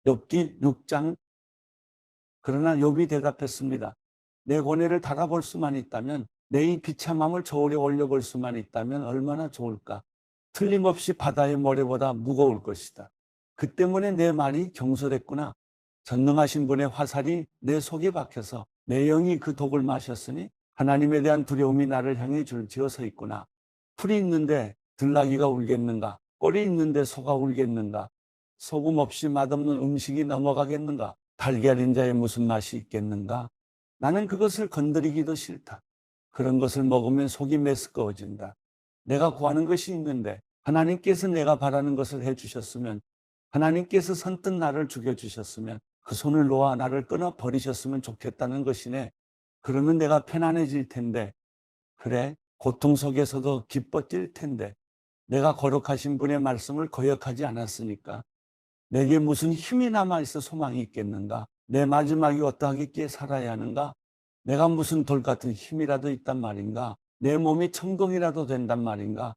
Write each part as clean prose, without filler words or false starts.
욥기 6장. 그러나 욥이 대답했습니다. 내 고뇌를 달아볼 수만 있다면, 내 이 비참함을 저울에 올려볼 수만 있다면 얼마나 좋을까. 틀림없이 바다의 모래보다 무거울 것이다. 그 때문에 내 말이 경솔했구나. 전능하신 분의 화살이 내 속에 박혀서 내 영이 그 독을 마셨으니 하나님에 대한 두려움이 나를 향해 줄지어서 있구나. 풀이 있는데 들나귀가 울겠는가? 꼴이 있는데 소가 울겠는가? 소금 없이 맛없는 음식이 넘어가겠는가? 달걀인 자에 무슨 맛이 있겠는가? 나는 그것을 건드리기도 싫다. 그런 것을 먹으면 속이 메스꺼워진다. 내가 구하는 것이 있는데 하나님께서 내가 바라는 것을 해주셨으면, 하나님께서 선뜻 나를 죽여주셨으면, 그 손을 놓아 나를 끊어 버리셨으면 좋겠다는 것이네. 그러면 내가 편안해질 텐데, 그래, 고통 속에서도 기뻐 뛸 텐데, 내가 거룩하신 분의 말씀을 거역하지 않았으니까 내게 무슨 힘이 남아있어 소망이 있겠는가? 내 마지막이 어떠하겠기에 살아야 하는가? 내가 무슨 돌 같은 힘이라도 있단 말인가? 내 몸이 천공이라도 된단 말인가?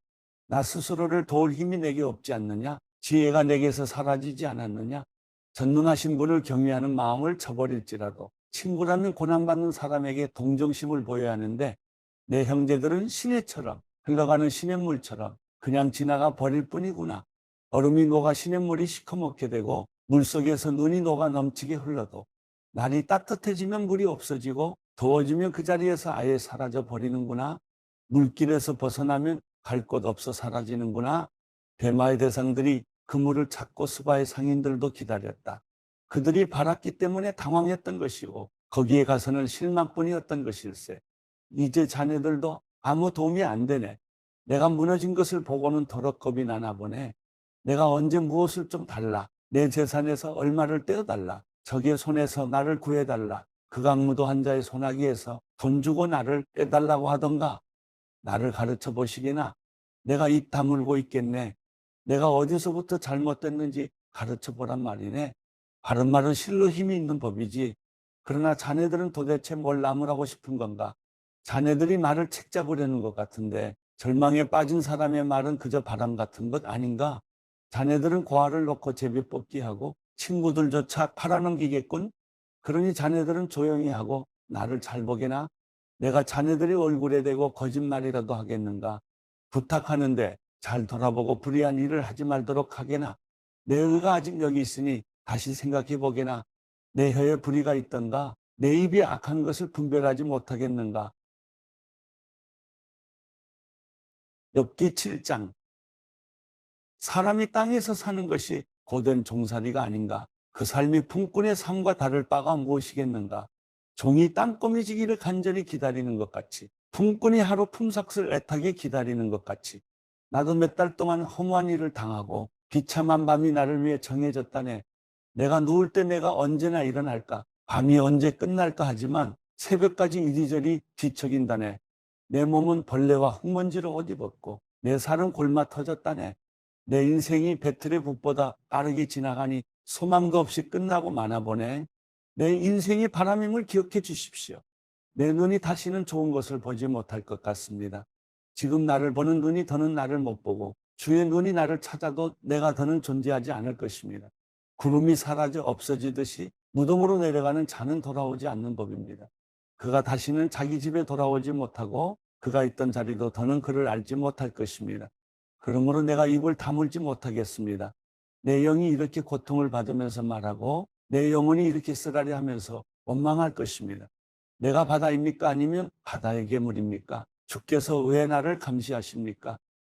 나 스스로를 도울 힘이 내게 없지 않느냐? 지혜가 내게서 사라지지 않았느냐? 전능하신 분을 경외하는 마음을 저버릴지라도 친구라는 고난받는 사람에게 동정심을 보여야 하는데, 내 형제들은 시내처럼, 흘러가는 시냇물처럼 그냥 지나가 버릴 뿐이구나. 얼음이 녹아 시냇물이 시커멓게 되고 물속에서 눈이 녹아 넘치게 흘러도 날이 따뜻해지면 물이 없어지고 더워지면 그 자리에서 아예 사라져 버리는구나. 물길에서 벗어나면 갈 곳 없어 사라지는구나. 대마의 대상들이 그 물을 찾고 수바의 상인들도 기다렸다. 그들이 바랐기 때문에 당황했던 것이고 거기에 가서는 실망뿐이었던 것일세. 이제 자네들도 아무 도움이 안 되네. 내가 무너진 것을 보고는 더럽 겁이 나나 보네. 내가 언제 무엇을 좀 달라. 내 재산에서 얼마를 떼어달라. 적의 손에서 나를 구해달라. 극악무도 한 자의 손아귀에서 돈 주고 나를 빼달라고 하던가. 나를 가르쳐 보시게나. 내가 입 다물고 있겠네. 내가 어디서부터 잘못됐는지 가르쳐 보란 말이네. 바른 말은 실로 힘이 있는 법이지. 그러나 자네들은 도대체 뭘 나무라고 싶은 건가? 자네들이 말을 책 잡으려는 것 같은데 절망에 빠진 사람의 말은 그저 바람 같은 것 아닌가? 자네들은 고아를 놓고 제비 뽑기 하고 친구들조차 팔아넘기겠군. 그러니 자네들은 조용히 하고 나를 잘 보게나. 내가 자네들의 얼굴에 대고 거짓말이라도 하겠는가? 부탁하는데 잘 돌아보고 불의한 일을 하지 말도록 하게나. 내 의가 아직 여기 있으니 다시 생각해 보게나. 내 혀에 불의가 있던가? 내 입이 악한 것을 분별하지 못하겠는가? 욥기 7장. 사람이 땅에서 사는 것이 고된 종살이가 아닌가? 그 삶이 품꾼의 삶과 다를 바가 무엇이겠는가? 종이 땅거미지기를 간절히 기다리는 것 같이, 품꾼이 하루 품삯을 애타게 기다리는 것 같이, 나도 몇 달 동안 허무한 일을 당하고 비참한 밤이 나를 위해 정해졌다네. 내가 누울 때 내가 언제나 일어날까? 밤이 언제 끝날까 하지만 새벽까지 이리저리 뒤척인다네. 내 몸은 벌레와 흙먼지로 옷 입었고 내 살은 골마 터졌다네. 내 인생이 배틀의 북보다 빠르게 지나가니 소망도 없이 끝나고 마나 보네. 내 인생이 바람임을 기억해 주십시오. 내 눈이 다시는 좋은 것을 보지 못할 것 같습니다. 지금 나를 보는 눈이 더는 나를 못 보고 주의 눈이 나를 찾아도 내가 더는 존재하지 않을 것입니다. 구름이 사라져 없어지듯이 무덤으로 내려가는 자는 돌아오지 않는 법입니다. 그가 다시는 자기 집에 돌아오지 못하고 그가 있던 자리도 더는 그를 알지 못할 것입니다. 그러므로 내가 입을 다물지 못하겠습니다. 내 영이 이렇게 고통을 받으면서 말하고 내 영혼이 이렇게 쓰라려 하면서 원망할 것입니다. 내가 바다입니까? 아니면 바다의 괴물입니까? 주께서 왜 나를 감시하십니까?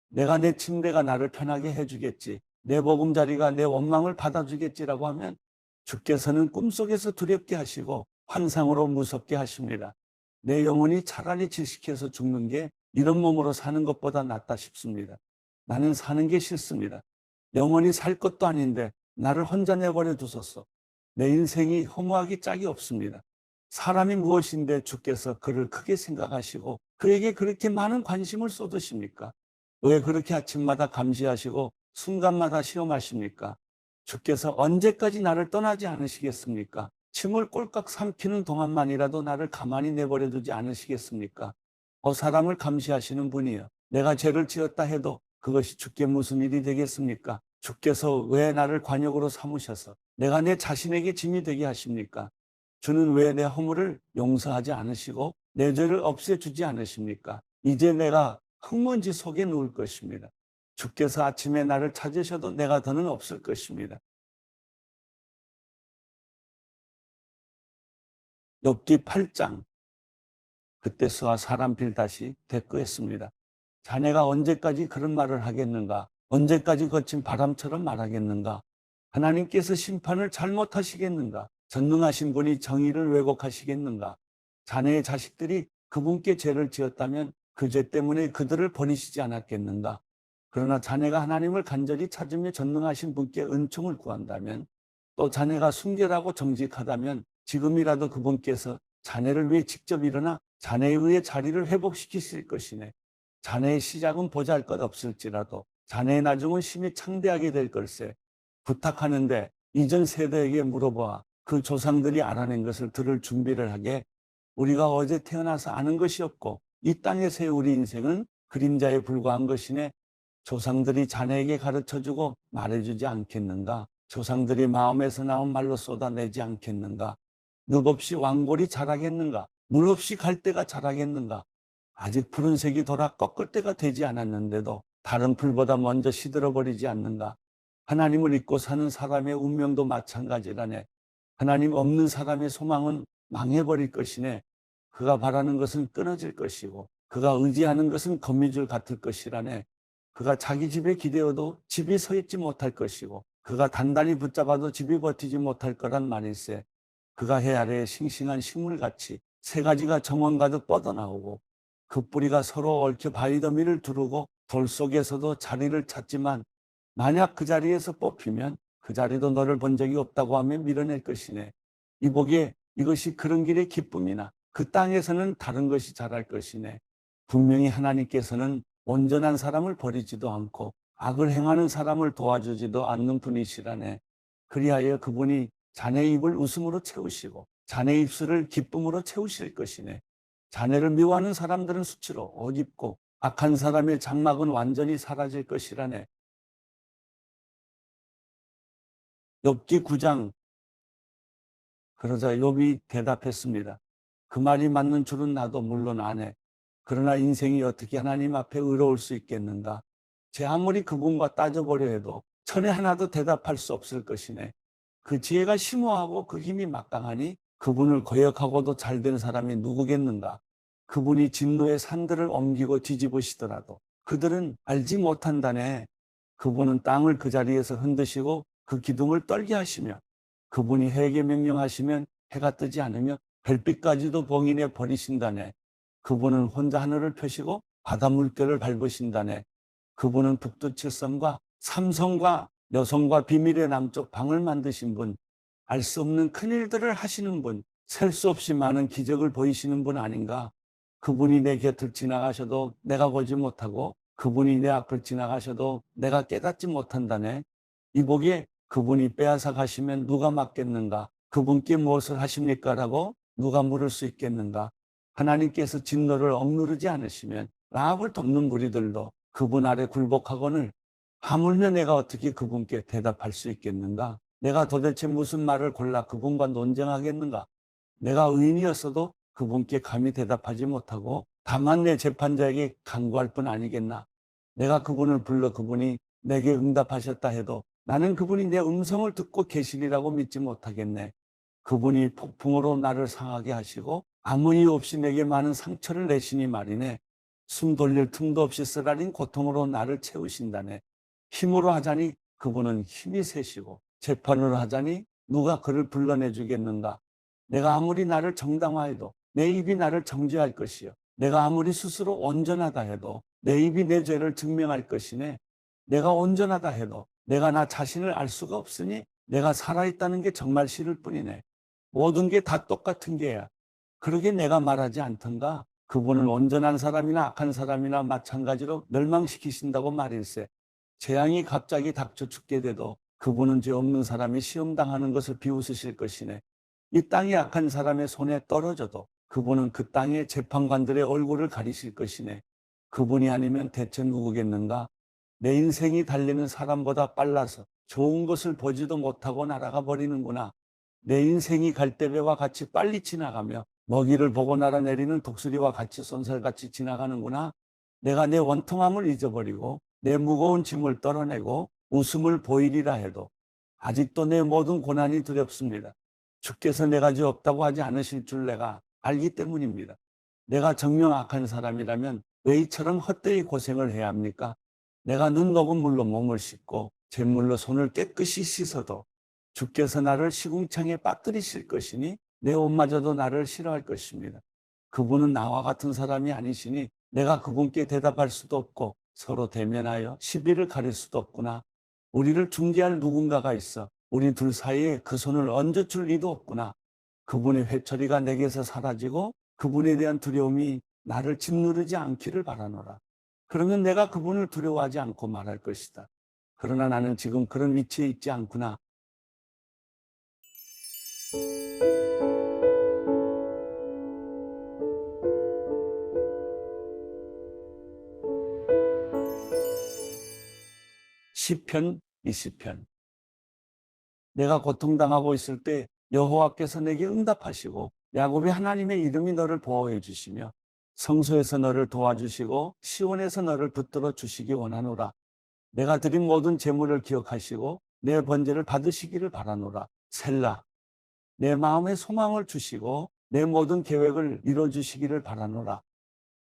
내가 내 침대가 나를 편하게 해주겠지. 내 보금자리가 내 원망을 받아주겠지라고 하면 주께서는 꿈속에서 두렵게 하시고 환상으로 무섭게 하십니다. 내 영혼이 차라리 질식해서 죽는 게 이런 몸으로 사는 것보다 낫다 싶습니다. 나는 사는 게 싫습니다. 영원히 살 것도 아닌데 나를 혼자 내버려 두소서. 내 인생이 허무하기 짝이 없습니다. 사람이 무엇인데 주께서 그를 크게 생각하시고 그에게 그렇게 많은 관심을 쏟으십니까? 왜 그렇게 아침마다 감시하시고 순간마다 시험하십니까? 주께서 언제까지 나를 떠나지 않으시겠습니까? 침을 꼴깍 삼키는 동안만이라도 나를 가만히 내버려 두지 않으시겠습니까? 사람을 감시하시는 분이여, 내가 죄를 지었다 해도 그것이 주께 무슨 일이 되겠습니까? 주께서 왜 나를 관역으로 삼으셔서 내가 내 자신에게 짐이 되게 하십니까? 주는 왜 내 허물을 용서하지 않으시고 내 죄를 없애주지 않으십니까? 이제 내가 흙먼지 속에 누울 것입니다. 주께서 아침에 나를 찾으셔도 내가 더는 없을 것입니다. 욥기 8장. 그때서야 사람 빌다시 대꾸했습니다. 자네가 언제까지 그런 말을 하겠는가? 언제까지 거친 바람처럼 말하겠는가? 하나님께서 심판을 잘못하시겠는가? 전능하신 분이 정의를 왜곡하시겠는가? 자네의 자식들이 그분께 죄를 지었다면 그 죄 때문에 그들을 버리시지 않았겠는가? 그러나 자네가 하나님을 간절히 찾으며 전능하신 분께 은총을 구한다면, 또 자네가 순결하고 정직하다면 지금이라도 그분께서 자네를 위해 직접 일어나 자네에 의해 자리를 회복시키실 것이네. 자네의 시작은 보잘것없을지라도 자네의 나중은 심히 창대하게 될 걸세. 부탁하는데 이전 세대에게 물어보아 그 조상들이 알아낸 것을 들을 준비를 하게. 우리가 어제 태어나서 아는 것이 없고 이 땅에서의 우리 인생은 그림자에 불과한 것이네. 조상들이 자네에게 가르쳐주고 말해주지 않겠는가? 조상들이 마음에서 나온 말로 쏟아내지 않겠는가? 늪 없이 왕골이 자라겠는가? 물 없이 갈대가 자라겠는가? 아직 푸른색이 돌아 꺾을 때가 되지 않았는데도 다른 풀보다 먼저 시들어버리지 않는가? 하나님을 잊고 사는 사람의 운명도 마찬가지라네. 하나님 없는 사람의 소망은 망해버릴 것이네. 그가 바라는 것은 끊어질 것이고 그가 의지하는 것은 거미줄 같을 것이라네. 그가 자기 집에 기대어도 집이 서 있지 못할 것이고 그가 단단히 붙잡아도 집이 버티지 못할 거란 말일세. 그가 해 아래에 싱싱한 식물같이 세 가지가 정원 가득 뻗어나오고 그 뿌리가 서로 얽혀 바위더미를 두르고 돌 속에서도 자리를 찾지만 만약 그 자리에서 뽑히면 그 자리도 너를 본 적이 없다고 하며 밀어낼 것이네. 이보게 이것이 그런 길의 기쁨이나 그 땅에서는 다른 것이 자랄 것이네. 분명히 하나님께서는 온전한 사람을 버리지도 않고 악을 행하는 사람을 도와주지도 않는 분이시라네. 그리하여 그분이 자네 입을 웃음으로 채우시고 자네 입술을 기쁨으로 채우실 것이네. 자네를 미워하는 사람들은 수치로 옷 입고 악한 사람의 장막은 완전히 사라질 것이라네. 욥기 9장. 그러자 욥이 대답했습니다. 그 말이 맞는 줄은 나도 물론 아네. 그러나 인생이 어떻게 하나님 앞에 의로울 수 있겠는가? 제 아무리 그분과 따져보려 해도 천에 하나도 대답할 수 없을 것이네. 그 지혜가 심오하고 그 힘이 막강하니 그분을 거역하고도 잘된 사람이 누구겠는가? 그분이 진노의 산들을 옮기고 뒤집으시더라도 그들은 알지 못한다네. 그분은 땅을 그 자리에서 흔드시고 그 기둥을 떨게 하시며 그분이 해에게 명령하시면 해가 뜨지 않으며 별빛까지도 봉인해 버리신다네. 그분은 혼자 하늘을 펴시고 바다 물결을 밟으신다네. 그분은 북두칠성과 삼성과 여성과 비밀의 남쪽 방을 만드신 분, 알 수 없는 큰일들을 하시는 분, 셀 수 없이 많은 기적을 보이시는 분 아닌가? 그분이 내 곁을 지나가셔도 내가 보지 못하고 그분이 내 앞을 지나가셔도 내가 깨닫지 못한다네. 이보게 그분이 빼앗아 가시면 누가 맡겠는가? 그분께 무엇을 하십니까? 라고 누가 물을 수 있겠는가? 하나님께서 진노를 억누르지 않으시면 라합을 돕는 무리들도 그분 아래 굴복하거늘 하물며 내가 어떻게 그분께 대답할 수 있겠는가? 내가 도대체 무슨 말을 골라 그분과 논쟁하겠는가? 내가 의인이었어도 그분께 감히 대답하지 못하고 다만 내 재판자에게 간구할 뿐 아니겠나? 내가 그분을 불러 그분이 내게 응답하셨다 해도 나는 그분이 내 음성을 듣고 계시리라고 믿지 못하겠네. 그분이 폭풍으로 나를 상하게 하시고 아무 이유 없이 내게 많은 상처를 내시니 말이네. 숨 돌릴 틈도 없이 쓰라린 고통으로 나를 채우신다네. 힘으로 하자니 그분은 힘이 세시고 재판으로 하자니 누가 그를 불러내 주겠는가? 내가 아무리 나를 정당화해도 내 입이 나를 정죄할 것이요. 내가 아무리 스스로 온전하다 해도 내 입이 내 죄를 증명할 것이네. 내가 온전하다 해도 내가 나 자신을 알 수가 없으니 내가 살아있다는 게 정말 싫을 뿐이네. 모든 게 다 똑같은 게야. 그러게 내가 말하지 않던가? 그분은 온전한 사람이나 악한 사람이나 마찬가지로 멸망시키신다고 말일세. 재앙이 갑자기 닥쳐 죽게 돼도 그분은 죄 없는 사람이 시험당하는 것을 비웃으실 것이네. 이 땅이 악한 사람의 손에 떨어져도 그분은 그 땅의 재판관들의 얼굴을 가리실 것이네. 그분이 아니면 대체 누구겠는가? 내 인생이 달리는 사람보다 빨라서 좋은 것을 보지도 못하고 날아가 버리는구나. 내 인생이 갈대배와 같이 빨리 지나가며 먹이를 보고 날아내리는 독수리와 같이 쏜살같이 지나가는구나. 내가 내 원통함을 잊어버리고 내 무거운 짐을 떨어내고 웃음을 보이리라 해도 아직도 내 모든 고난이 두렵습니다. 주께서 내가 죄 없다고 하지 않으실 줄 내가 알기 때문입니다. 내가 정녕 악한 사람이라면 왜 이처럼 헛되이 고생을 해야 합니까? 내가 눈 녹은 물로 몸을 씻고 잿물로 손을 깨끗이 씻어도 주께서 나를 시궁창에 빠뜨리실 것이니 내 옷마저도 나를 싫어할 것입니다. 그분은 나와 같은 사람이 아니시니 내가 그분께 대답할 수도 없고 서로 대면하여 시비를 가릴 수도 없구나. 우리를 중재할 누군가가 있어 우리 둘 사이에 그 손을 얹어줄 리도 없구나. 그분의 회초리가 내게서 사라지고 그분에 대한 두려움이 나를 짓누르지 않기를 바라노라. 그러면 내가 그분을 두려워하지 않고 말할 것이다. 그러나 나는 지금 그런 위치에 있지 않구나. 시편 20편. 내가 고통당하고 있을 때 여호와께서 내게 응답하시고 야곱의 하나님의 이름이 너를 보호해 주시며 성소에서 너를 도와주시고 시온에서 너를 붙들어 주시기 원하노라. 내가 드린 모든 재물을 기억하시고 내 번제를 받으시기를 바라노라. 셀라. 내 마음에 소망을 주시고 내 모든 계획을 이루어 주시기를 바라노라.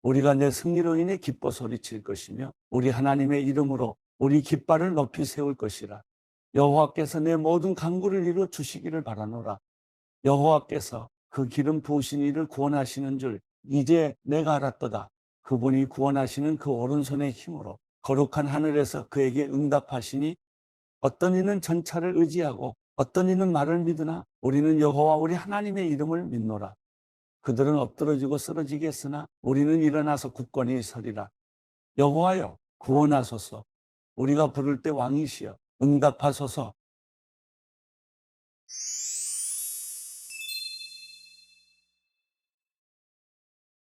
우리가 내 승리로 인해 기뻐 소리칠 것이며 우리 하나님의 이름으로 우리 깃발을 높이 세울 것이라. 여호와께서 내 모든 간구를 이루어 주시기를 바라노라. 여호와께서 그 기름 부으신 이를 구원하시는 줄 이제 내가 알았도다. 그분이 구원하시는 그 오른손의 힘으로 거룩한 하늘에서 그에게 응답하시니 어떤 이는 전차를 의지하고 어떤 이는 말을 믿으나 우리는 여호와 우리 하나님의 이름을 믿노라. 그들은 엎드러지고 쓰러지겠으나 우리는 일어나서 굳건히 서리라. 여호와여 구원하소서. 우리가 부를 때 왕이시여 응답하소서.